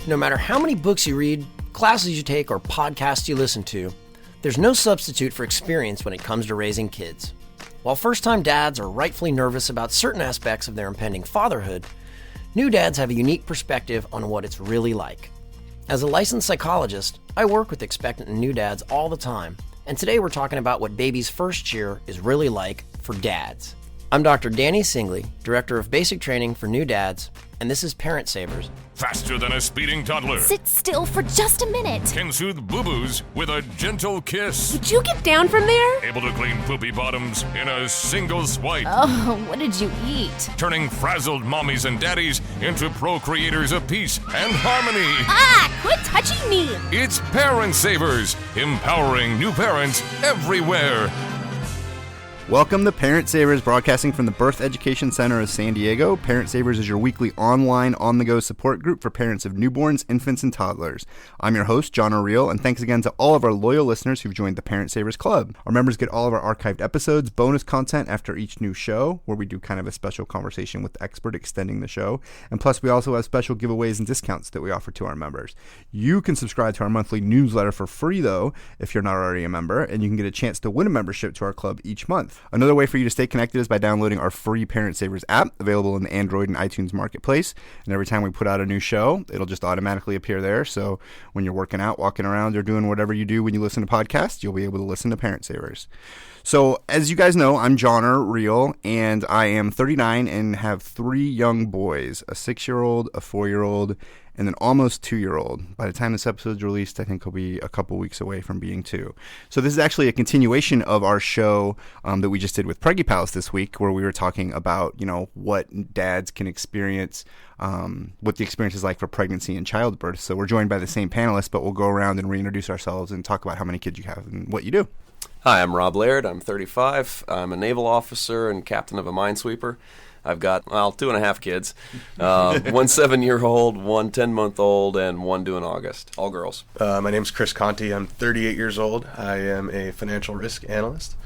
No matter how many books you read, classes you take, or podcasts you listen to, there's no substitute for experience when it comes to raising kids. While first-time dads are rightfully nervous about certain aspects of their impending fatherhood, new dads have a unique perspective on what it's really like. As a licensed psychologist, I work with expectant and new dads all the time, and today we're talking about what baby's first year is really like for dads. I'm Dr. Danny Singley, Director of Basic Training for New Dads, and this is Parent Savers. Faster than a speeding toddler. Sit still for just a minute. Can soothe boo-boos with a gentle kiss. Would you get down from there? Able to clean poopy bottoms in a single swipe. Oh, what did you eat? Turning frazzled mommies and daddies into procreators of peace and harmony. Ah, quit touching me. It's Parent Savers, empowering new parents everywhere. Welcome to Parent Savers, broadcasting from the Birth Education Center of San Diego. Parent Savers is your weekly online, on-the-go support group for parents of newborns, infants, and toddlers. I'm your host, John O'Reilly, and thanks again to all of our loyal listeners who've joined the Parent Savers Club. Our members get all of our archived episodes, bonus content after each new show, where we do kind of a special conversation with the expert extending the show, and plus we also have special giveaways and discounts that we offer to our members. You can subscribe to our monthly newsletter for free, though, if you're not already a member, and you can get a chance to win a membership to our club each month. Another way for you to stay connected is by downloading our free Parent Savers app, available in the Android and iTunes marketplace. And every time we put out a new show, it'll just automatically appear there. So when you're working out, walking around, or doing whatever you do when you listen to podcasts, you'll be able to listen to Parent Savers. So as you guys know, I'm John O'Reilly, and I am 39 and have 3 young boys, a 6-year-old, a 4-year-old, and an almost 2-year-old. By the time this episode's released, I think he'll be a couple weeks away from being 2. So this is actually a continuation of our show that we just did with Preggy Pals this week, where we were talking about, what dads can experience, what the experience is like for pregnancy and childbirth. So we're joined by the same panelists, but we'll go around and reintroduce ourselves and talk about how many kids you have and what you do. Hi, I'm Rob Laird. I'm 35. I'm a naval officer and captain of a minesweeper. I've got, 2.5 kids. One 7-year-old, one 10-month-old, and one due in August. All girls. My name's Chris Conti. I'm 38 years old. I am a financial risk analyst.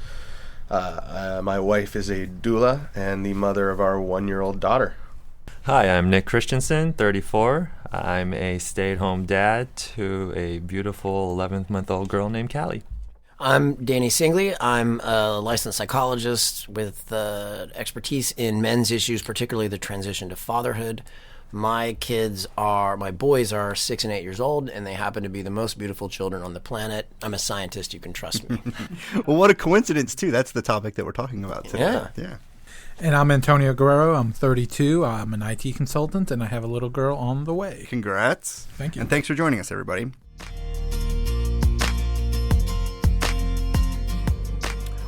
My wife is a doula and the mother of our 1-year-old daughter. Hi, I'm Nick Christensen, 34. I'm a stay-at-home dad to a beautiful 11-month-old girl named Callie. I'm Danny Singley. I'm a licensed psychologist with expertise in men's issues, particularly the transition to fatherhood. My boys are 6 and 8 years old, and they happen to be the most beautiful children on the planet. I'm a scientist, you can trust me. Well, what a coincidence, too. That's the topic that we're talking about today. Yeah. And I'm Antonio Guerrero. I'm 32. I'm an IT consultant, and I have a little girl on the way. Congrats. Thank you. And thanks for joining us, everybody.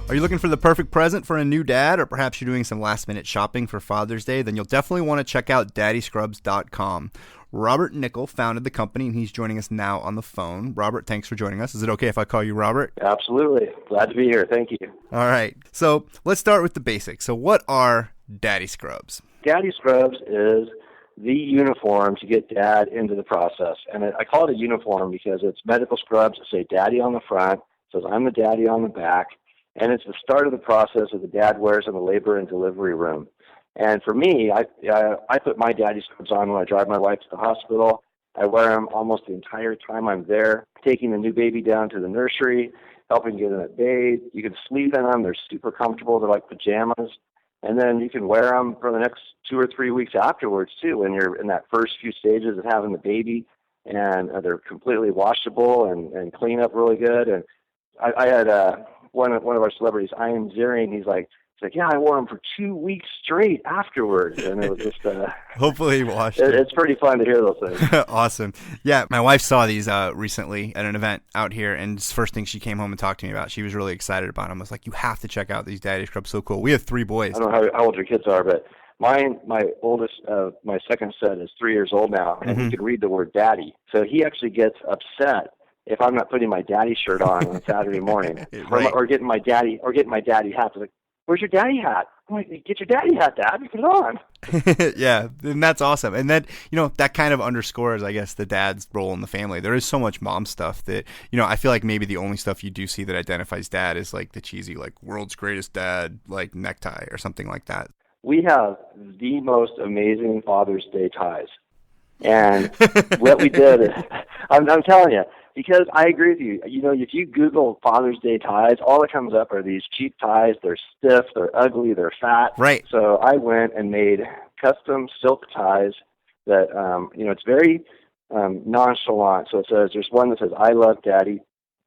Are you looking for the perfect present for a new dad, or perhaps you're doing some last-minute shopping for Father's Day? Then you'll definitely want to check out daddyscrubs.com. Robert Nickel founded the company, and he's joining us now on the phone. Robert, thanks for joining us. Is it okay if I call you Robert? Absolutely. Glad to be here. Thank you. All right. So let's start with the basics. So what are Daddy Scrubs? Daddy Scrubs is the uniform to get dad into the process. And I call it a uniform because it's medical scrubs that say daddy on the front, says I'm the daddy on the back. And it's the start of the process that the dad wears in the labor and delivery room. And for me, I put my daddy scrubs on when I drive my wife to the hospital. I wear them almost the entire time I'm there, taking the new baby down to the nursery, helping get them bathed. You can sleep in them. They're super comfortable. They're like pajamas. And then you can wear them for the next 2 or 3 weeks afterwards, too, when you're in that first few stages of having the baby. And they're completely washable and clean up really good. And I had one of our celebrities, Ian Ziering, he's like, yeah, I wore them for 2 weeks straight afterwards, and it was just hopefully he washed it's pretty fun to hear those things. Awesome. Yeah, my wife saw these recently at an event out here, and it's the first thing she came home and talked to me about. She was really excited about them. I was like, you have to check out these daddy scrubs. So cool. We have 3 boys. I don't know how old your kids are, but my oldest, my second son is 3 years old now, and he can read the word daddy. So he actually gets upset if I'm not putting my daddy shirt on Saturday morning, right. or getting my daddy hat. Like, where's your daddy hat? I'm like, get your daddy hat, Dad. Put it on. Yeah, and that's awesome. And then, that kind of underscores, I guess, the dad's role in the family. There is so much mom stuff that, I feel like maybe the only stuff you do see that identifies dad is like the cheesy, like world's greatest dad, like necktie or something like that. We have the most amazing Father's Day ties. And what we did is, I'm telling you, because I agree with you. You know, if you Google Father's Day ties, all that comes up are these cheap ties. They're stiff, they're ugly, they're fat. Right. So I went and made custom silk ties that, it's very nonchalant. So it says, there's one that says, I love Daddy.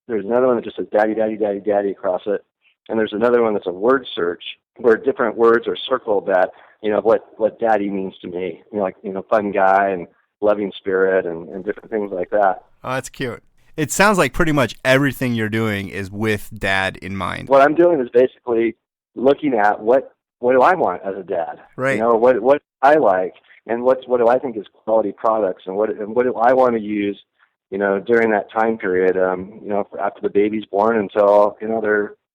There's another one that just says, Daddy, Daddy, Daddy, Daddy across it. And there's another one that's a word search where different words are circled that, what Daddy means to me. Fun guy and loving spirit and different things like that. Oh, that's cute. It sounds like pretty much everything you're doing is with Dad in mind. What I'm doing is basically looking at what do I want as a dad? Right. What I like, and what do I think is quality products, and what do I want to use, during that time period, after the baby's born until,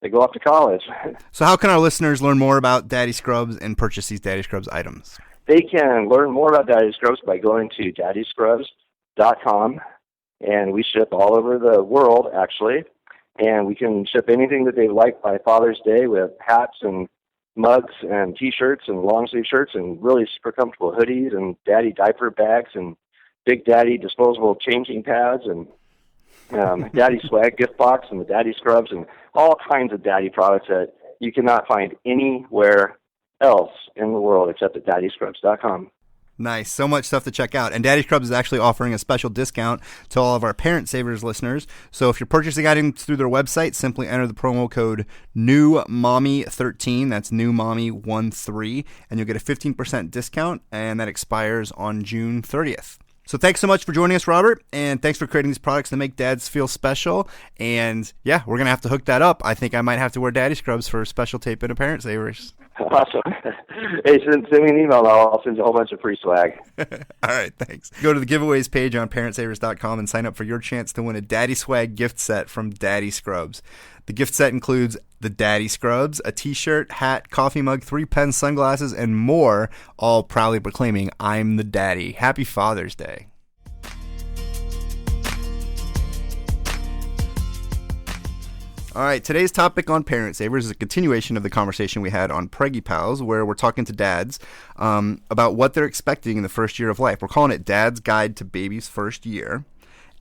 they go off to college. So how can our listeners learn more about Daddy Scrubs and purchase these Daddy Scrubs items? They can learn more about Daddy Scrubs by going to daddyscrubs.com, and we ship all over the world, actually, and we can ship anything that they like by Father's Day with hats and mugs and T-shirts and long-sleeve shirts and really super comfortable hoodies and daddy diaper bags and Big Daddy disposable changing pads and Daddy Swag gift box and the Daddy Scrubs and all kinds of daddy products that you cannot find anywhere else in the world except at daddyscrubs.com. Nice. So much stuff to check out. And Daddy Scrubs is actually offering a special discount to all of our Parent Savers listeners. So if you're purchasing items through their website, simply enter the promo code NEWMOMMY13. That's NEWMOMMY13. And you'll get a 15% discount. And that expires on June 30th. So thanks so much for joining us, Robert. And thanks for creating these products to make dads feel special. And yeah, we're going to have to hook that up. I think I might have to wear Daddy Scrubs for a special tape in a Parent Savers. Awesome. Hey, send me an email. I'll send you a whole bunch of free swag. All right, thanks. Go to the giveaways page on parentsavers.com and sign up for your chance to win a Daddy Swag gift set from Daddy Scrubs. The gift set includes the Daddy Scrubs, a T-shirt, hat, coffee mug, 3 pen sunglasses, and more, all proudly proclaiming, I'm the daddy. Happy Father's Day. All right, today's topic on Parent Savers is a continuation of the conversation we had on Preggy Pals, where we're talking to dads about what they're expecting in the first year of life. We're calling it Dad's Guide to Baby's First Year,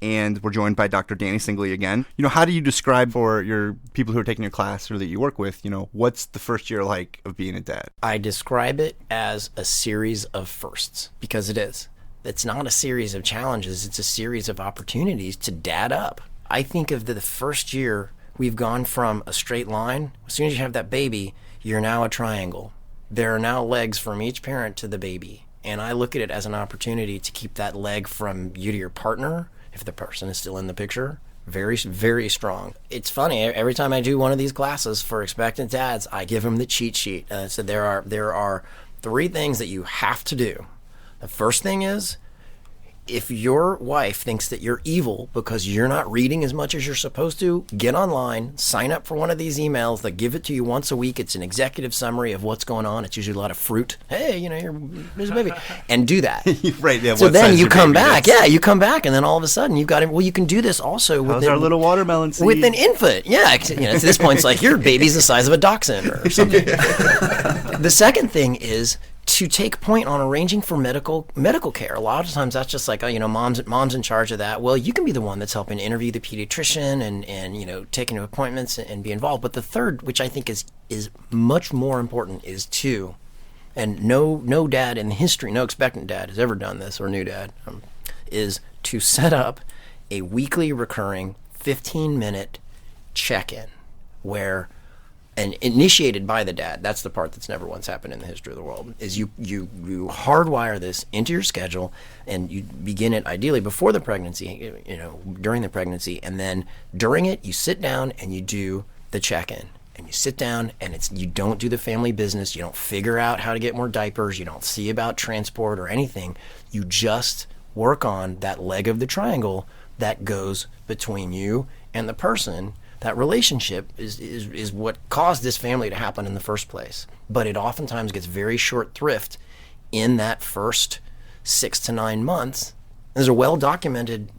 and we're joined by Dr. Danny Singley again. How do you describe for your people who are taking your class or that you work with, what's the first year like of being a dad? I describe it as a series of firsts, because it is. It's not a series of challenges, it's a series of opportunities to dad up. I think of the first year. We've gone from a straight line. As soon as you have that baby, you're now a triangle. There are now legs from each parent to the baby. And I look at it as an opportunity to keep that leg from you to your partner, if the person is still in the picture, very, very strong. It's funny, every time I do one of these classes for expectant dads, I give them the cheat sheet. So there are 3 things that you have to do. The first thing is, if your wife thinks that you're evil because you're not reading as much as you're supposed to, get online, sign up for one of these emails. They give it to you once a week. It's an executive summary of what's going on. It's usually a lot of fruit. Hey, there's a baby. And do that. Right. Yeah, so then you come back. Yeah, you come back, and then all of a sudden you've got it. Well, you can do this also with our little watermelon seed? With an infant. Yeah. At this point, it's like your baby's the size of a dachshund or something. The second thing is to take point on arranging for medical care. A lot of times that's just like, mom's in charge of that. Well, you can be the one that's helping interview the pediatrician and taking appointments and be involved. But the third, which I think is much more important, is and no dad in history, no expectant dad has ever done this, or new dad, is to set up a weekly recurring 15-minute check-in where, and initiated by the dad, that's the part that's never once happened in the history of the world, is you hardwire this into your schedule, and you begin it ideally before the pregnancy, during the pregnancy, and then during it, you sit down and you do the check-in. And you sit down and you don't do the family business, you don't figure out how to get more diapers, you don't see about transport or anything. You just work on that leg of the triangle that goes between you and the person. That relationship is what caused this family to happen in the first place. But it oftentimes gets very short thrift in that first 6 to 9 months. There's a well-documented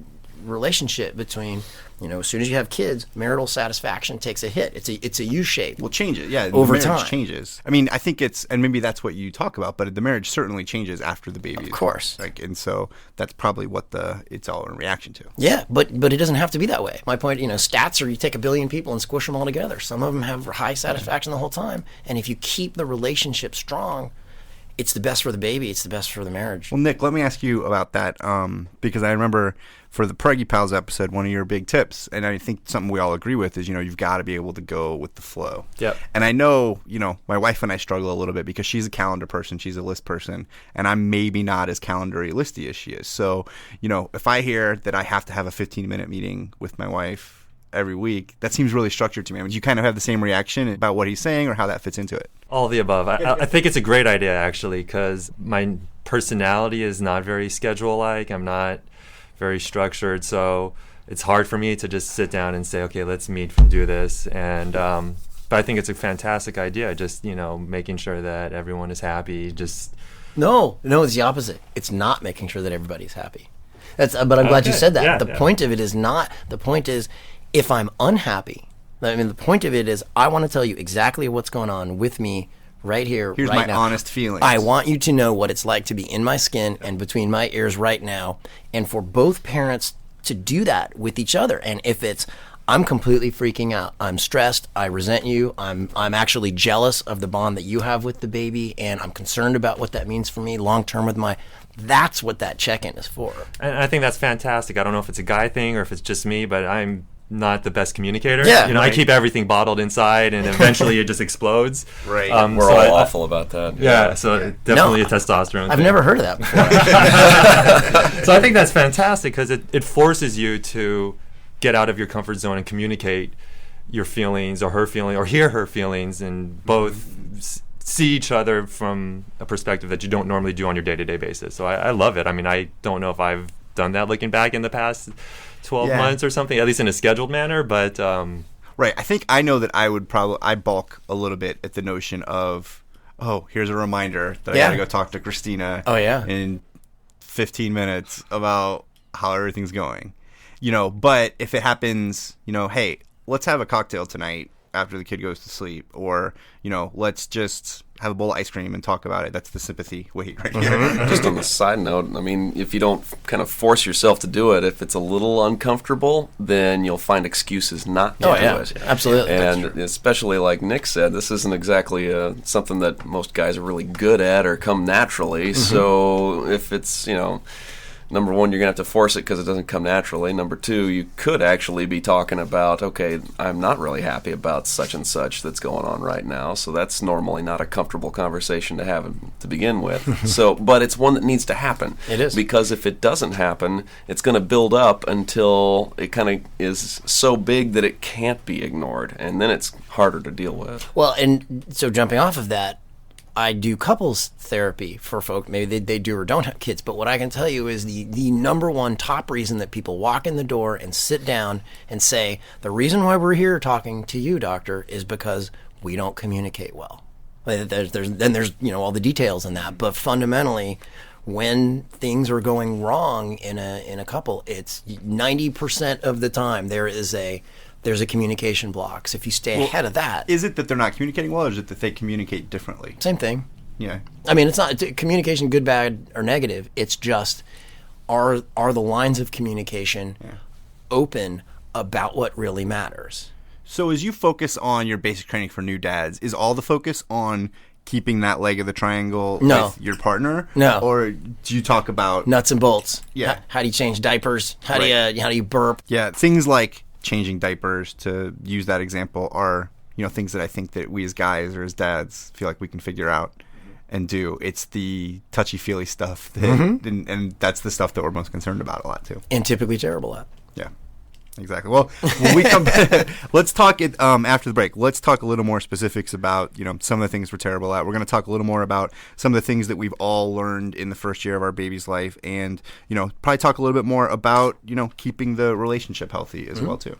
relationship between As soon as you have kids, marital satisfaction takes a hit. It's a U-shape. Well, changes, yeah. Over the marriage time. changes. I mean, I think and maybe that's what you talk about, but the marriage certainly changes after the baby. Of course. And so that's probably what it's all in reaction to. Yeah, but it doesn't have to be that way. My point, stats are you take 1 billion people and squish them all together. Some of them have high satisfaction the whole time. And if you keep the relationship strong, it's the best for the baby. It's the best for the marriage. Well, Nick, let me ask you about that because I remember for the Preggy Pals episode, one of your big tips, and I think something we all agree with is, you've got to be able to go with the flow. Yep. And I know, my wife and I struggle a little bit because she's a calendar person, she's a list person, and I'm maybe not as calendar-y listy as she is. So, if I hear that I have to have a 15-minute meeting with my wife every week, that seems really structured to me. I mean, do you kind of have the same reaction about what he's saying or how that fits into it? All of the above. I think it's a great idea, actually, because my personality is not very schedule-like. I'm not very structured, so it's hard for me to just sit down and say, okay, let's meet and do this. And but I think it's a fantastic idea, just making sure that everyone is happy. No, it's the opposite. It's not making sure that everybody's happy. But I'm glad you said that. Yeah, the point of it is not. The point is, if I'm unhappy, the point of it is I want to tell you exactly what's going on with me right here, Here's right my now. honest feelings. I want you to know what it's like to be in my skin and between my ears right now, and for both parents to do that with each other. And if it's, I'm completely freaking out, I'm stressed, I resent you, I'm actually jealous of the bond that you have with the baby, and I'm concerned about what that means for me long term with that's what that check-in is for. And I think that's fantastic. I don't know if it's a guy thing or if it's just me, but I'm not the best communicator. Yeah, I keep everything bottled inside, and eventually it just explodes. Right. We're all awful about that. Yeah, so definitely a testosterone I've thing. never heard of that before. So I think that's fantastic because it forces you to get out of your comfort zone and communicate your feelings or her feeling or hear her feelings and both see each other from a perspective that you don't normally do on your day-to-day basis. So I love it. I mean, I don't know if I've done that looking back in the past 12 months or something, at least in a scheduled manner, but right. I think I know that I balk a little bit at the notion of, oh, here's a reminder that I gotta go talk to Christina in 15 minutes about how everything's going. But if it happens, hey, let's have a cocktail tonight after the kid goes to sleep, or let's just have a bowl of ice cream and talk about it. That's the sympathy weight right here. Just on the side note, I mean, if you don't kind of force yourself to do it, if it's a little uncomfortable, then you'll find excuses not to do it. Absolutely. And especially like Nick said, this isn't exactly something that most guys are really good at or come naturally. So if it's, number one, you're going to have to force it because it doesn't come naturally. Number two, you could actually be talking about, okay, I'm not really happy about such and such that's going on right now. So that's normally not a comfortable conversation to have to begin with. But it's one that needs to happen. It is. Because if it doesn't happen, it's going to build up until it kind of is so big that it can't be ignored. And then it's harder to deal with. Well, and so jumping off of that, I do couples therapy for folk. Maybe they do or don't have kids. But what I can tell you is the number one top reason that people walk in the door and sit down and say, the reason why we're here talking to you, doctor, is because we don't communicate well. There's all the details in that. But fundamentally, when things are going wrong in a couple, it's 90% of the time there's a communication block. So if you stay ahead of that... Is it that they're not communicating well, or is it that they communicate differently? Same thing. Yeah. I mean, it's not communication good, bad, or negative. It's just, are the lines of communication open about what really matters? So as you focus on your basic training for new dads, is all the focus on keeping that leg of the triangle with your partner? No. Or do you talk about... Nuts and bolts. Yeah. How do you change diapers? How do you burp? Yeah, things like changing diapers, to use that example, are things that I think that we as guys or as dads feel like we can figure out and do. It's the touchy-feely stuff that, and that's the stuff that we're most concerned about a lot too. And typically terrible at. Yeah, exactly. Well, when we come back, let's talk it after the break. Let's talk a little more specifics about some of the things we're terrible at. We're going to talk a little more about some of the things that we've all learned in the first year of our baby's life, and probably talk a little bit more about keeping the relationship healthy as well too.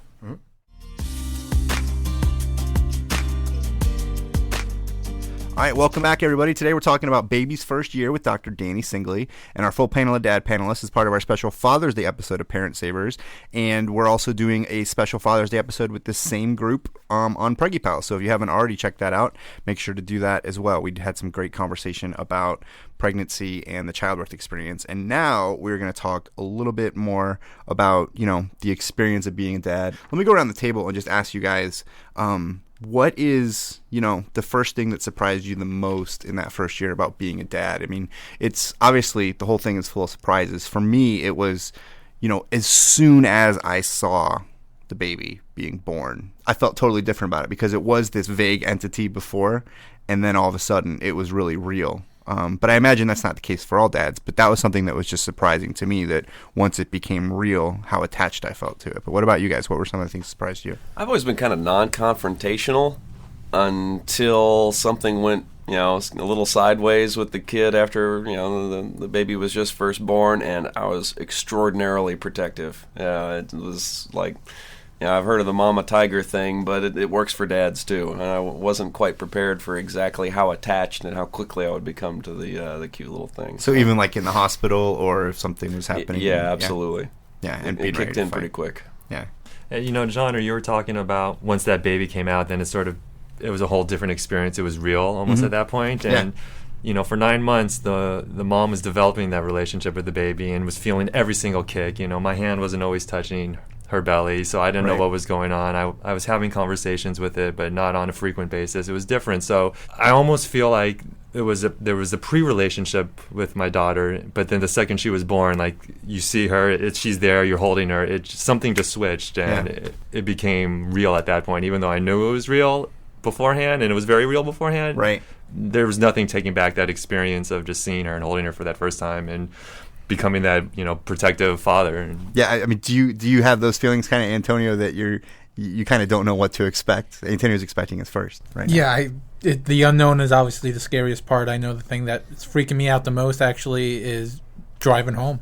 All right, welcome back, everybody. Today we're talking about baby's first year with Dr. Danny Singley, and our full panel of dad panelists is part of our special Father's Day episode of Parent Savers, and we're also doing a special Father's Day episode with this same group on Preggy Pal. So if you haven't already checked that out, make sure to do that as well. We had some great conversation about pregnancy and the childbirth experience, and now we're going to talk a little bit more about, the experience of being a dad. Let me go around the table and just ask you guys, what is, the first thing that surprised you the most in that first year about being a dad? I mean, it's obviously the whole thing is full of surprises. For me, it was, as soon as I saw the baby being born, I felt totally different about it because it was this vague entity before, and then all of a sudden it was really real. But I imagine that's not the case for all dads, but that was something that was just surprising to me, that once it became real, how attached I felt to it. But what about you guys? What were some of the things that surprised you? I've always been kind of non-confrontational until something went, a little sideways with the kid after, the baby was just first born, and I was extraordinarily protective. It was like... I've heard of the mama tiger thing, but it works for dads too. And I wasn't quite prepared for exactly how attached and how quickly I would become to the cute little thing. So even like in the hospital, or if something was happening? Yeah, absolutely. Yeah, and it kicked in pretty quick. Yeah. John, or you were talking about once that baby came out, then it was a whole different experience. It was real almost at that point. And for 9 months, the mom was developing that relationship with the baby and was feeling every single kick. My hand wasn't always touching her belly, so I didn't know what was going on. I was having conversations with it, but not on a frequent basis. It was different. So I almost feel like there was a pre-relationship with my daughter, but then the second she was born, like you see her, she's there, you're holding her. Something just switched, and it became real at that point. Even though I knew it was real beforehand, and it was very real beforehand. Right. There was nothing taking back that experience of just seeing her and holding her for that first time and becoming that protective father. Yeah, I mean, do you have those feelings, kind of, Antonio, that you kind of don't know what to expect? Antonio's expecting his first, right? Yeah, the unknown is obviously the scariest part. I know the thing that's freaking me out the most actually is driving home.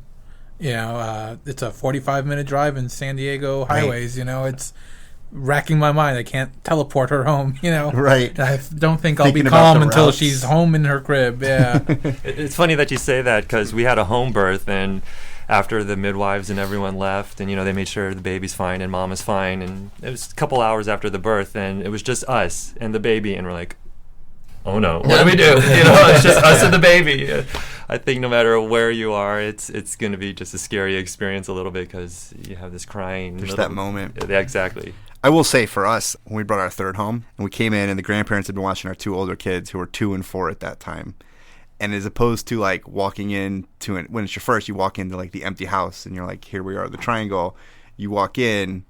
It's a 45-minute drive in San Diego highways. It's racking my mind. I can't teleport her home, Right. I don't think I'll Thinking be about calm the until routes. she's home in her crib. Yeah. It's funny that you say that, because we had a home birth, and after the midwives and everyone left, and they made sure the baby's fine and mom is fine, and it was a couple hours after the birth, and it was just us and the baby, and we're like, oh no, what do we do? It's just us and the baby. I think no matter where you are, it's going to be just a scary experience a little bit, because you have this crying. There's that moment. Yeah, exactly. I will say, for us, when we brought our third home, and we came in, and the grandparents had been watching our two older kids, who were 2 and 4 at that time. And as opposed to like walking in when it's your first, you walk into like the empty house, and you're like, here we are, the triangle. You walk in,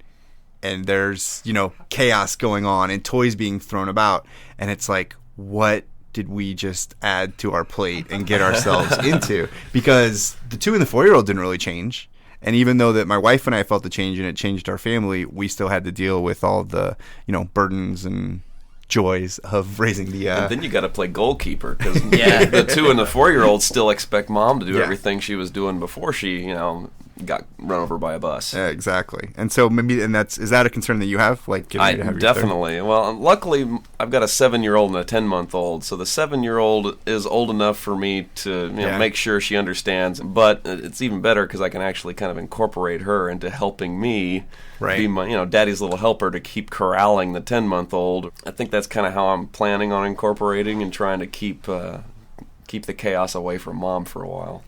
and there's chaos going on and toys being thrown about, and it's like, what did we just add to our plate and get ourselves into? Because the 2 and the 4-year-old didn't really change. And even though that my wife and I felt the change and it changed our family, we still had to deal with all the, burdens and joys of raising the... And then you got to play goalkeeper, because the 2 and the 4-year-olds still expect mom to do everything she was doing before she, got run over by a bus. Yeah, exactly. And so is that a concern that you have? Like, I definitely. Well, luckily I've got a 7-year-old and a 10-month-old, so the 7-year-old is old enough for me to make sure she understands. But it's even better because I can actually kind of incorporate her into helping me be my daddy's little helper to keep corralling the 10-month-old. I think that's kind of how I'm planning on incorporating and trying to keep the chaos away from mom for a while.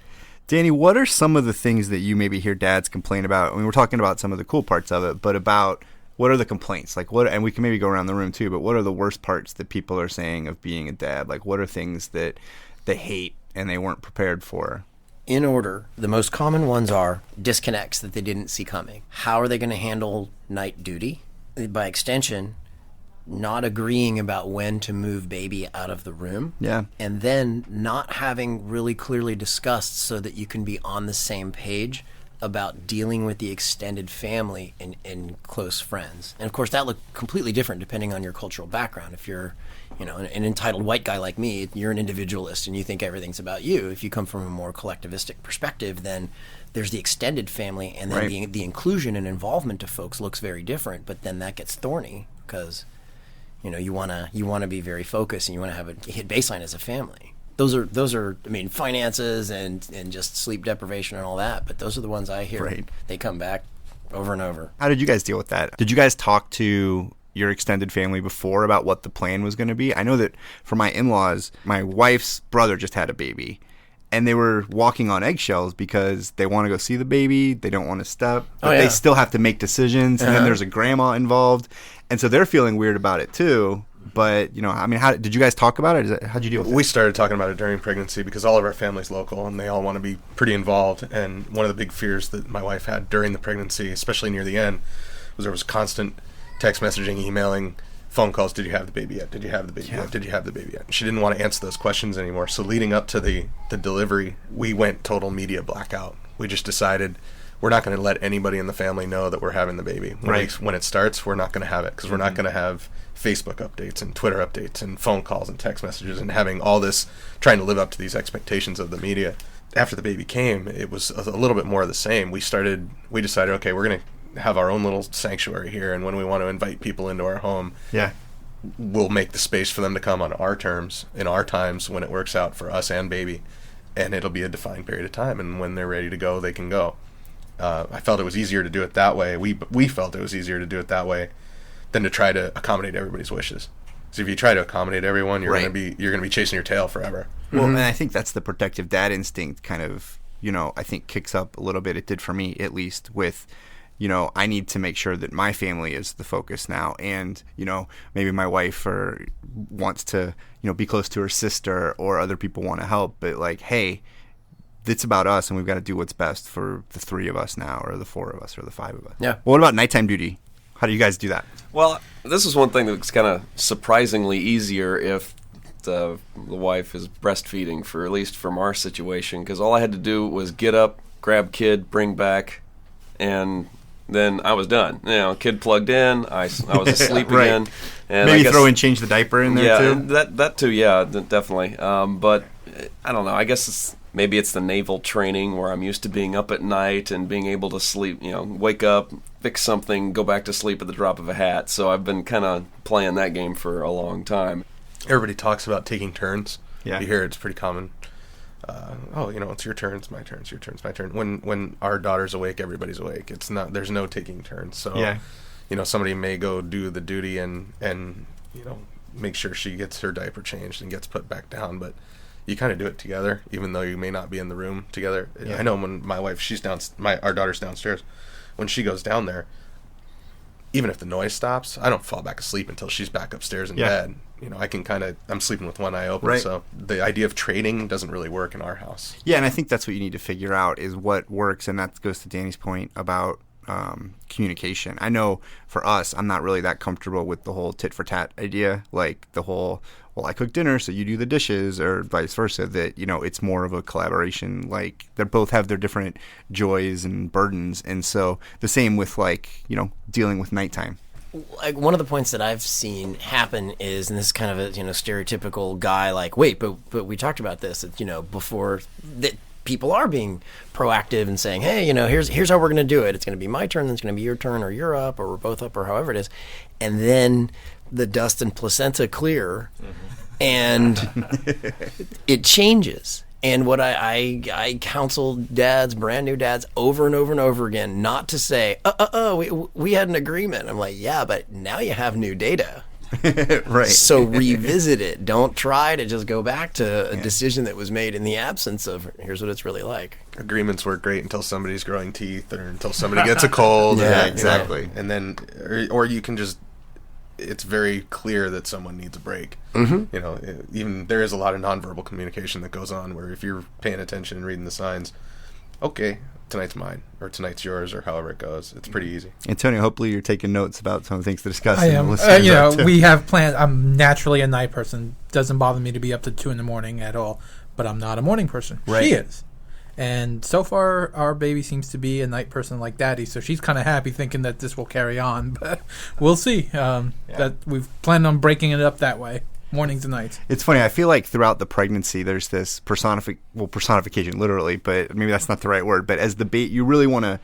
Danny, what are some of the things that you maybe hear dads complain about? I mean, we're talking about some of the cool parts of it, but about what are the complaints? Like, and we can maybe go around the room too, but what are the worst parts that people are saying of being a dad? Like, what are things that they hate and they weren't prepared for? In order, the most common ones are disconnects that they didn't see coming. How are they going to handle night duty? By extension, not agreeing about when to move baby out of the room. Yeah. And then not having really clearly discussed so that you can be on the same page about dealing with the extended family and close friends. And of course that looks completely different depending on your cultural background. If you're, an entitled white guy like me, you're an individualist and you think everything's about you. If you come from a more collectivistic perspective, then there's the extended family, and then the inclusion and involvement of folks looks very different, but then that gets thorny because you want to be very focused, and you want to have a hit baseline as a family. Those are I mean, finances and just sleep deprivation and all that, but those are the ones I hear. Right. They come back over and over. How did you guys deal with that? Did you guys talk to your extended family before about what the plan was going to be? I know that for my in-laws, my wife's brother just had a baby, and they were walking on eggshells because they want to go see the baby, they don't want to step, but they still have to make decisions, and then there's a grandma involved, and so they're feeling weird about it too. But, I mean, how did you guys talk about it? How'd you deal with it? We started talking about it during pregnancy because all of our family's local and they all want to be pretty involved. And one of the big fears that my wife had during the pregnancy, especially near the end, was there was constant text messaging, emailing, phone calls. Did you have the baby yet? Did you have the baby yet? Did you have the baby yet? She didn't want to answer those questions anymore. So leading up to the delivery, we went total media blackout. We just decided we're not going to let anybody in the family know that we're having the baby. When it starts, we're not going to have it because we're not going to have Facebook updates and Twitter updates and phone calls and text messages and having all this, trying to live up to these expectations of the media. After the baby came, it was a little bit more of the same. We decided, okay, we're going to have our own little sanctuary here, and when we want to invite people into our home, we'll make the space for them to come on our terms, in our times, when it works out for us and baby, and it'll be a defined period of time, and when they're ready to go, they can go. I felt it was easier to do it that way. We felt it was easier to do it that way than to try to accommodate everybody's wishes. So if you try to accommodate everyone, you're gonna be chasing your tail forever. Well, and I think that's the protective dad instinct kind of, I think kicks up a little bit. It did for me, at least, with, I need to make sure that my family is the focus now. And, maybe my wife wants to, be close to her sister, or other people want to help. But like, hey, it's about us, and we've got to do what's best for the 3 of us now, or the 4 of us, or the 5 of us. Yeah. Well, what about nighttime duty? How do you guys do that? Well, this is one thing that's kind of surprisingly easier if the wife is breastfeeding, for at least from our situation, because all I had to do was get up, grab kid, bring back, and then I was done. Kid plugged in, I was asleep again. And maybe throw in change the diaper in there too? Yeah, that too, definitely. But I don't know, I guess maybe it's the naval training where I'm used to being up at night and being able to sleep, wake up, fix something, go back to sleep at the drop of a hat. So I've been kind of playing that game for a long time. Everybody talks about taking turns. Yeah. You hear it's pretty common. It's your turn, it's my turn, it's your turn, it's my turn. When our daughter's awake, everybody's awake. It's not. There's no taking turns. So, somebody may go do the duty and make sure she gets her diaper changed and gets put back down, but you kind of do it together, even though you may not be in the room together. Yeah. I know when my wife, our daughter's downstairs, when she goes down there, even if the noise stops, I don't fall back asleep until she's back upstairs in bed. I can I'm sleeping with one eye open, so the idea of trading doesn't really work in our house. Yeah, and I think that's what you need to figure out is what works, and that goes to Danny's point about communication. I know for us, I'm not really that comfortable with the whole tit for tat idea, like the whole, well, I cook dinner, so you do the dishes, or vice versa, that, it's more of a collaboration. Like, they both have their different joys and burdens. And so the same with, dealing with nighttime. Like, one of the points that I've seen happen is, and this is kind of a, stereotypical guy, like, wait, but we talked about this, before, that people are being proactive and saying, hey, here's how we're going to do it. It's going to be my turn, then it's going to be your turn, or you're up, or we're both up, or however it is. And then the dust and placenta clear, and it changes. And what I counsel dads, brand new dads, over and over and over again, not to say, we had an agreement. I'm like, yeah, but now you have new data. Right. So revisit it. Don't try to just go back to a decision that was made in the absence of, here's what it's really like. Agreements work great until somebody's growing teeth, or until somebody gets a cold. Yeah, exactly. And then, or you can just, it's very clear that someone needs a break. Mm-hmm. Even there is a lot of nonverbal communication that goes on, where if you're paying attention and reading the signs, okay, tonight's mine, or tonight's yours, or however it goes. It's pretty easy. Antonio, hopefully you're taking notes about some of the things to discuss. I am. We have plans. I'm naturally a night person. Doesn't bother me to be up to 2 a.m. at all, but I'm not a morning person. Right. She is. And so far, our baby seems to be a night person like Daddy, so she's kind of happy thinking that this will carry on. But we'll see. That we've planned on breaking it up that way, mornings and nights. It's funny. I feel like throughout the pregnancy, there's this personification, literally, but maybe that's not the right word. But as the baby, you really want to,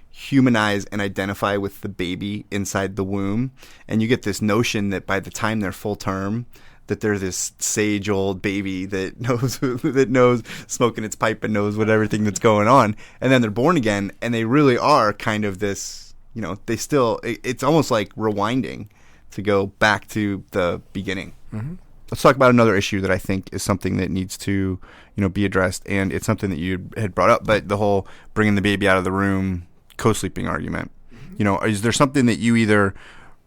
humanize and identify with the baby inside the womb. And you get this notion that by the time they're full term, that they're this sage old baby that knows smoking its pipe and knows what everything that's going on. And then they're born again, and they really are kind of this, it's almost like rewinding to go back to the beginning. Mm-hmm. Let's talk about another issue that I think is something that needs to, be addressed. And it's something that you had brought up, but the whole bringing the baby out of the room, co-sleeping argument. Is there something that you either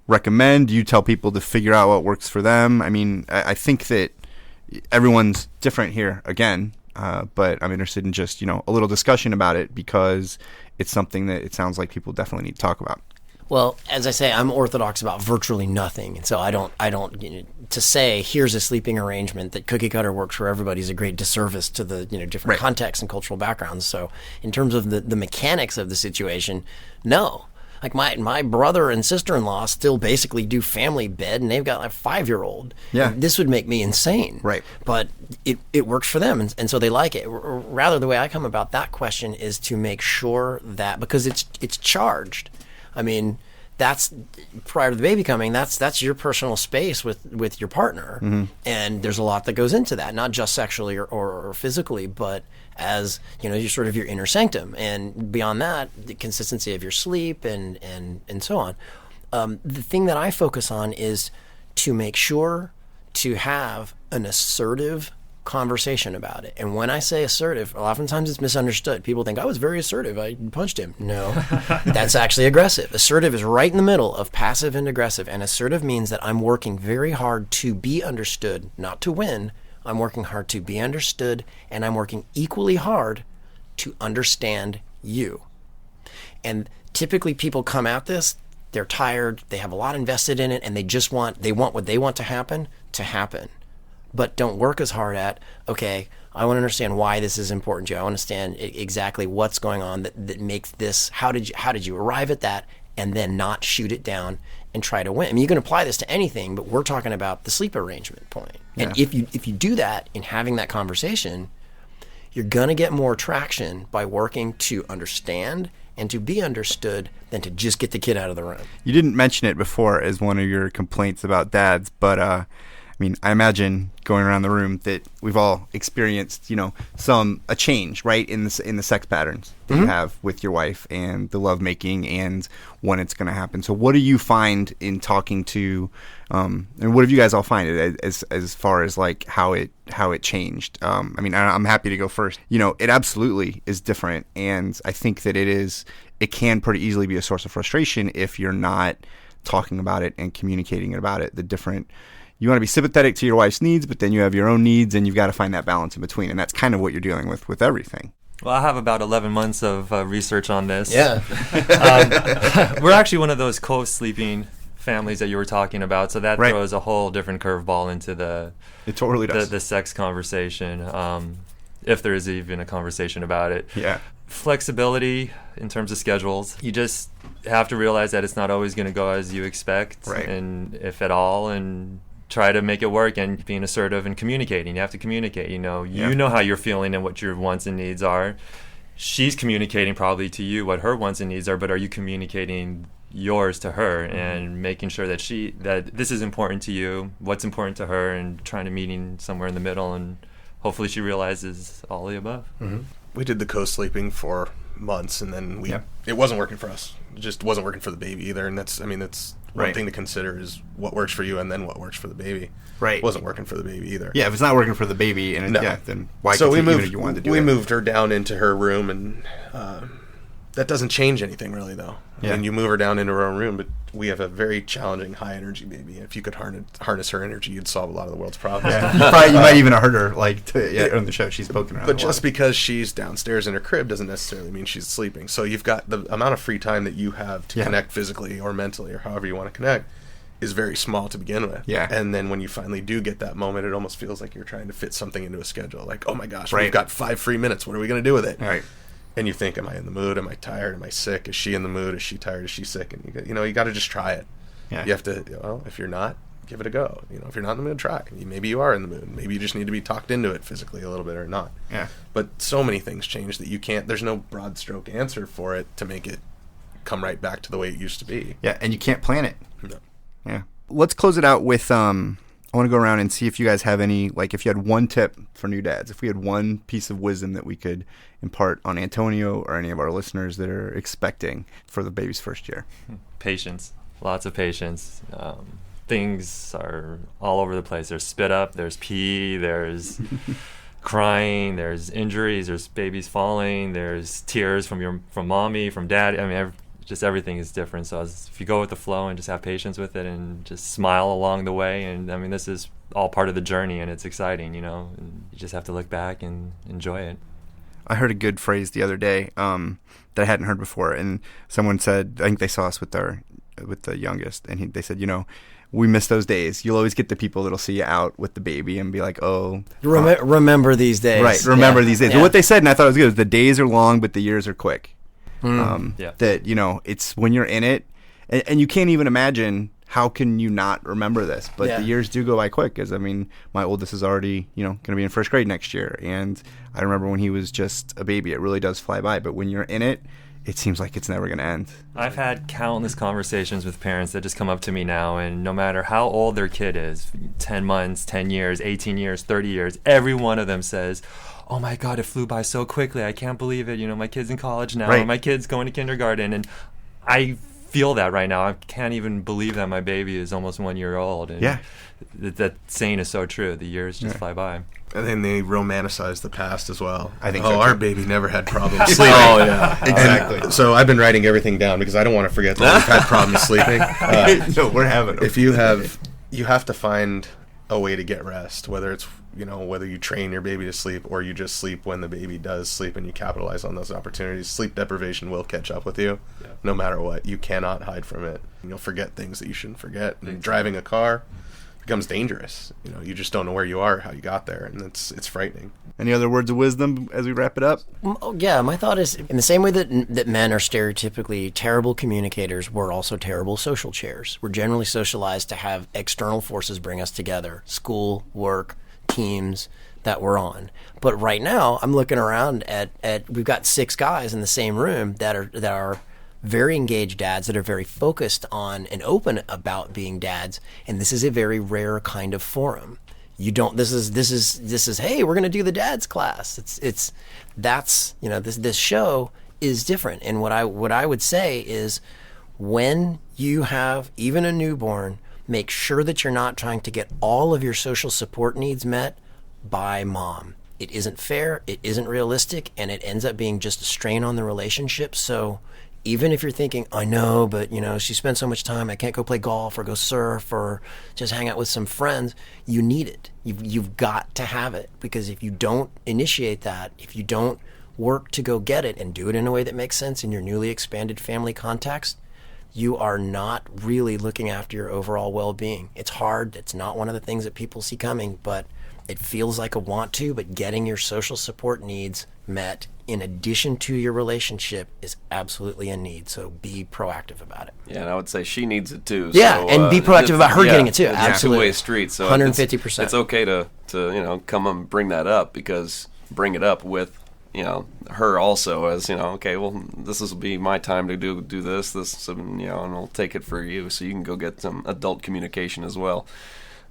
recommend? Do you tell people to figure out what works for them? I mean, I think that everyone's different here again, but I'm interested in just, a little discussion about it because it's something that it sounds like people definitely need to talk about. Well, as I say, I'm orthodox about virtually nothing, and so I don't to say here's a sleeping arrangement that cookie cutter works for everybody is a great disservice to the different contexts and cultural backgrounds. So in terms of the mechanics of the situation, no. Like my brother and sister-in-law still basically do family bed, and they've got like a 5-year-old. Yeah, and this would make me insane. Right, but it works for them, and so they like it. Rather, the way I come about that question is to make sure that because it's charged. I mean, that's prior to the baby coming. That's your personal space with your partner, mm-hmm. and there's a lot that goes into that, not just sexually or physically, but as you're sort of your inner sanctum, and beyond that, the consistency of your sleep and so on. The thing that I focus on is to make sure to have an assertive conversation about it. And when I say assertive, oftentimes it's misunderstood. People think I was very assertive. I punched him. No, that's actually aggressive. Assertive is right in the middle of passive and aggressive. And assertive means that I'm working very hard to be understood, not to win. I'm working hard to be understood, and I'm working equally hard to understand you. And typically people come at this, they're tired, they have a lot invested in it, and they want what they want to happen. But don't work as hard at, okay, I want to understand why this is important to you. I want to understand exactly what's going on that makes this, how did you arrive at that, and then not shoot it down and try to win. I mean, you can apply this to anything, but we're talking about the sleep arrangement point. Yeah. And if you do that in having that conversation, you're going to get more traction by working to understand and to be understood than to just get the kid out of the room. You didn't mention it before as one of your complaints about dads, but I imagine going around the room that we've all experienced, a change, right, in the sex patterns that mm-hmm. you have with your wife and the lovemaking and when it's going to happen. So what do you find in talking to, and what have you guys all find as far as like how it changed? I'm happy to go first. It absolutely is different, and I think that it can pretty easily be a source of frustration if you're not talking about it and communicating about it. You want to be sympathetic to your wife's needs, but then you have your own needs, and you've got to find that balance in between. And that's kind of what you're dealing with everything. Well, I have about 11 months of research on this. Yeah. We're actually one of those co-sleeping families that you were talking about, so that throws a whole different curveball into it totally does. The sex conversation, if there is even a conversation about it. Yeah. Flexibility in terms of schedules. You just have to realize that it's not always going to go as you expect, and if at all, and try to make it work, and being assertive and communicating. You have to communicate. You know how you're feeling and what your wants and needs are. She's communicating probably to you what her wants and needs are, but are you communicating yours to her and making sure that that this is important to you, what's important to her, and trying to meeting somewhere in the middle, and hopefully she realizes all the above. Mm-hmm. We did the co-sleeping for months, and then it wasn't working for us. It just wasn't working for the baby either, and that's one thing to consider is what works for you and then what works for the baby. Right. It wasn't working for the baby either. Yeah, if it's not working for the baby, then why continue if you wanted to do it? We moved her down into her room, and that doesn't change anything really, though. Yeah. I mean, you move her down into her own room, but we have a very challenging, high-energy baby. If you could harness her energy, you'd solve a lot of the world's problems. Yeah. You might even hurt her, on the show. She's poking around. But just because she's downstairs in her crib doesn't necessarily mean she's sleeping. So you've got the amount of free time that you have to connect physically or mentally or however you want to connect is very small to begin with. Yeah. And then when you finally do get that moment, it almost feels like you're trying to fit something into a schedule. Like, oh my gosh, we've got 5 free minutes. What are we going to do with it? Right. And you think, am I in the mood? Am I tired? Am I sick? Is she in the mood? Is she tired? Is she sick? And you got to just try it. Yeah. You have to, if you're not, give it a go. If you're not in the mood, try. Maybe you are in the mood. Maybe you just need to be talked into it physically a little bit or not. Yeah. But so many things change that you can't. There's no broad stroke answer for it to make it come right back to the way it used to be. Yeah, and you can't plan it. No. Yeah. Let's close it out with I want to go around and see if you guys have any, like, if you had one tip for new dads, if we had one piece of wisdom that we could impart on Antonio or any of our listeners that are expecting for the baby's first year. Patience. Lots of patience. Things are all over the place. There's spit up, there's pee, there's crying, there's injuries, there's babies falling, there's tears from mommy, from dad. I mean, just everything is different. So if you go with the flow and just have patience with it and just smile along the way, and I mean, this is all part of the journey, and it's exciting, and you just have to look back and enjoy it. I heard a good phrase the other day that I hadn't heard before, and someone said, I think they saw us with the youngest, and they said, we miss those days. You'll always get the people that'll see you out with the baby and be like, oh. Remember these days. Right, remember these days. Yeah. And what they said, and I thought it was good, was the days are long, but the years are quick. Yeah. That, it's when you're in it, and you can't even imagine how can you not remember this. But the years do go by quick, because, I mean, my oldest is already, going to be in first grade next year. And I remember when he was just a baby. It really does fly by. But when you're in it, it seems like it's never going to end. I've had countless conversations with parents that just come up to me now, and no matter how old their kid is, 10 months, 10 years, 18 years, 30 years, every one of them says, oh my God, it flew by so quickly. I can't believe it. My kid's in college now. Right. My kid's going to kindergarten. And I feel that right now. I can't even believe that my baby is almost 1 year old. And Yeah. That saying is so true. The years just fly by. And then they romanticize the past as well. I think so so, our too. baby never had problems sleeping. Oh, yeah. Exactly. And so I've been writing everything down because I don't want to forget that we've had problems sleeping. No, we're having them. If you have to find a way to get rest, whether it's whether you train your baby to sleep or you just sleep when the baby does sleep, and you capitalize on those opportunities. Sleep deprivation will catch up with you, no matter what. You cannot hide from it. You'll forget things that you shouldn't forget. And driving a car becomes dangerous. You just don't know where you are, how you got there, and it's frightening. Any other words of wisdom as we wrap it up? Yeah, my thought is, in the same way that men are stereotypically terrible communicators, we're also terrible social chairs. We're generally socialized to have external forces bring us together: school, work, teams that we're on. But right now, I'm looking around at we've got 6 guys in the same room that are very engaged dads, that are very focused on and open about being dads, and this is a very rare kind of forum. You don't. This is. Hey, we're going to do the dads class. This show is different. And what I would say is, when you have even a newborn, make sure that you're not trying to get all of your social support needs met by mom. It isn't fair. It isn't realistic, and it ends up being just a strain on the relationship. So even if you're thinking, I know, but she spends so much time, I can't go play golf or go surf or just hang out with some friends, you need it. You've got to have it, because if you don't initiate that, if you don't work to go get it and do it in a way that makes sense in your newly expanded family context, you are not really looking after your overall well-being. It's hard. It's not one of the things that people see coming, but it feels like a want to, but getting your social support needs met in addition to your relationship is absolutely a need. So be proactive about it. Yeah, and I would say she needs it too. Yeah, so, and be proactive about her getting it too. It's Absolutely. a two-way street. So 150%. It's okay to come and bring that up, because bring it up with her also, as okay, well, this will be my time to do this, and I'll take it for you, so you can go get some adult communication as well.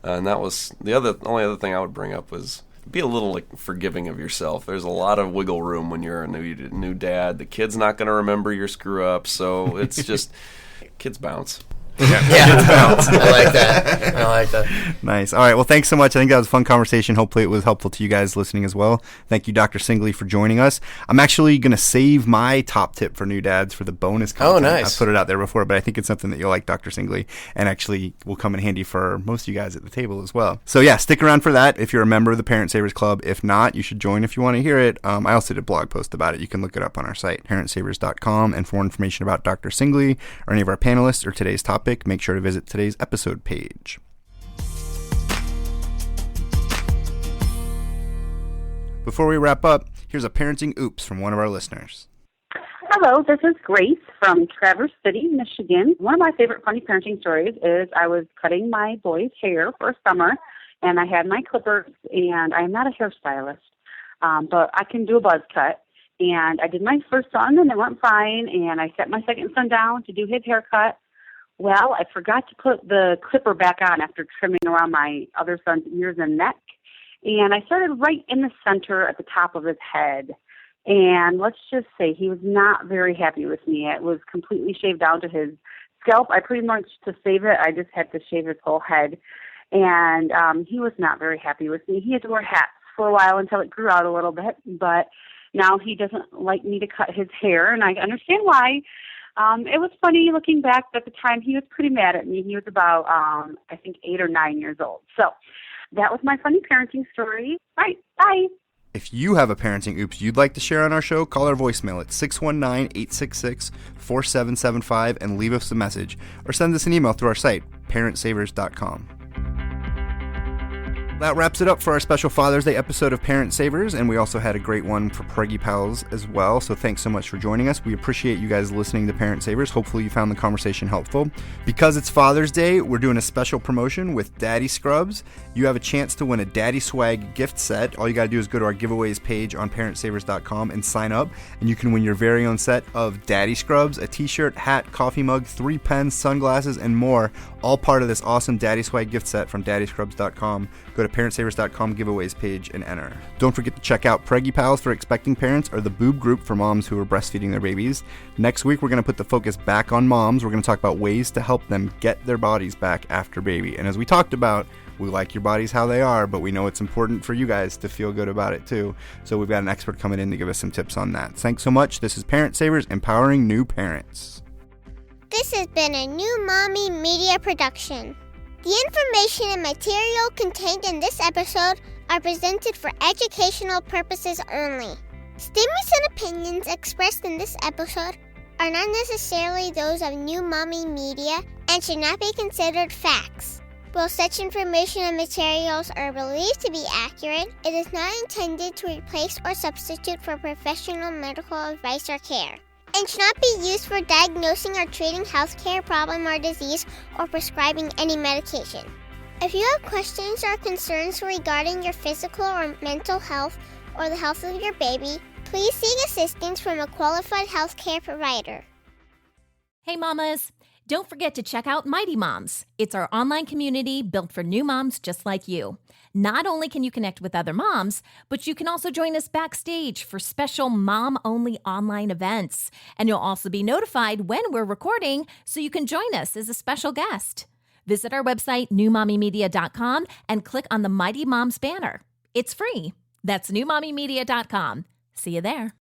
And that was the only other thing I would bring up was be a little forgiving of yourself. There's a lot of wiggle room when you're a new dad. The kid's not going to remember your screw up, so it's just kids bounce. Yeah. I like that. Nice. All right. Well, thanks so much. I think that was a fun conversation. Hopefully it was helpful to you guys listening as well. Thank you, Dr. Singley, for joining us. I'm actually going to save my top tip for new dads for the bonus content. Oh, nice. I put it out there before, but I think it's something that you'll like, Dr. Singley, and actually will come in handy for most of you guys at the table as well. So yeah, stick around for that if you're a member of the Parent Savers Club. If not, you should join if you want to hear it. I also did a blog post about it. You can look it up on our site, parentsavers.com, and for more information about Dr. Singley or any of our panelists or today's topic, make sure to visit today's episode page. Before we wrap up, here's a parenting oops from one of our listeners. Hello, this is Grace from Traverse City, Michigan. One of my favorite funny parenting stories is I was cutting my boy's hair for summer, and I had my clippers, and I'm not a hairstylist, but I can do a buzz cut. And I did my first son, and it went fine, and I set my second son down to do his haircut. Well, I forgot to put the clipper back on after trimming around my other son's ears and neck, and I started right in the center at the top of his head. And let's just say he was not very happy with me. It was completely shaved down to his scalp. I pretty much, to save it, I just had to shave his whole head. And he was not very happy with me. He had to wear hats for a while until it grew out a little bit. But now he doesn't like me to cut his hair, and I understand why. It was funny looking back. At the time, he was pretty mad at me. He was about, I think, 8 or 9 years old. So that was my funny parenting story. All right, bye. If you have a parenting oops you'd like to share on our show, call our voicemail at 619-866-4775 and leave us a message, or send us an email through our site, parentsavers.com. That wraps it up for our special Father's Day episode of Parent Savers, and we also had a great one for Preggy Pals as well, so thanks so much for joining us. We appreciate you guys listening to Parent Savers. Hopefully you found the conversation helpful. Because it's Father's Day, we're doing a special promotion with Daddy Scrubs. You have a chance to win a Daddy Swag gift set. All you gotta do is go to our giveaways page on parentsavers.com and sign up, and you can win your very own set of Daddy Scrubs, a t-shirt, hat, coffee mug, 3 pens, sunglasses, and more, all part of this awesome Daddy Swag gift set from daddyscrubs.com. Go to parentsavers.com giveaways page and enter. Don't forget to check out Preggy Pals for expecting parents, or the Boob Group for moms who are breastfeeding their babies. Next week, we're going to put the focus back on moms. We're going to talk about ways to help them get their bodies back after baby. And as we talked about, we like your bodies how they are, but we know it's important for you guys to feel good about it too. So we've got an expert coming in to give us some tips on that. Thanks so much. This is Parent Savers, empowering new parents. This has been a New Mommy Media production. The information and material contained in this episode are presented for educational purposes only. Statements and opinions expressed in this episode are not necessarily those of New Mommy Media and should not be considered facts. While such information and materials are believed to be accurate, it is not intended to replace or substitute for professional medical advice or care, and should not be used for diagnosing or treating healthcare problem or disease or prescribing any medication. If you have questions or concerns regarding your physical or mental health or the health of your baby, please seek assistance from a qualified healthcare provider. Hey, mamas. Don't forget to check out Mighty Moms. It's our online community built for new moms just like you. Not only can you connect with other moms, but you can also join us backstage for special mom-only online events. And you'll also be notified when we're recording, so you can join us as a special guest. Visit our website, newmommymedia.com, and click on the Mighty Moms banner. It's free. That's newmommymedia.com. See you there.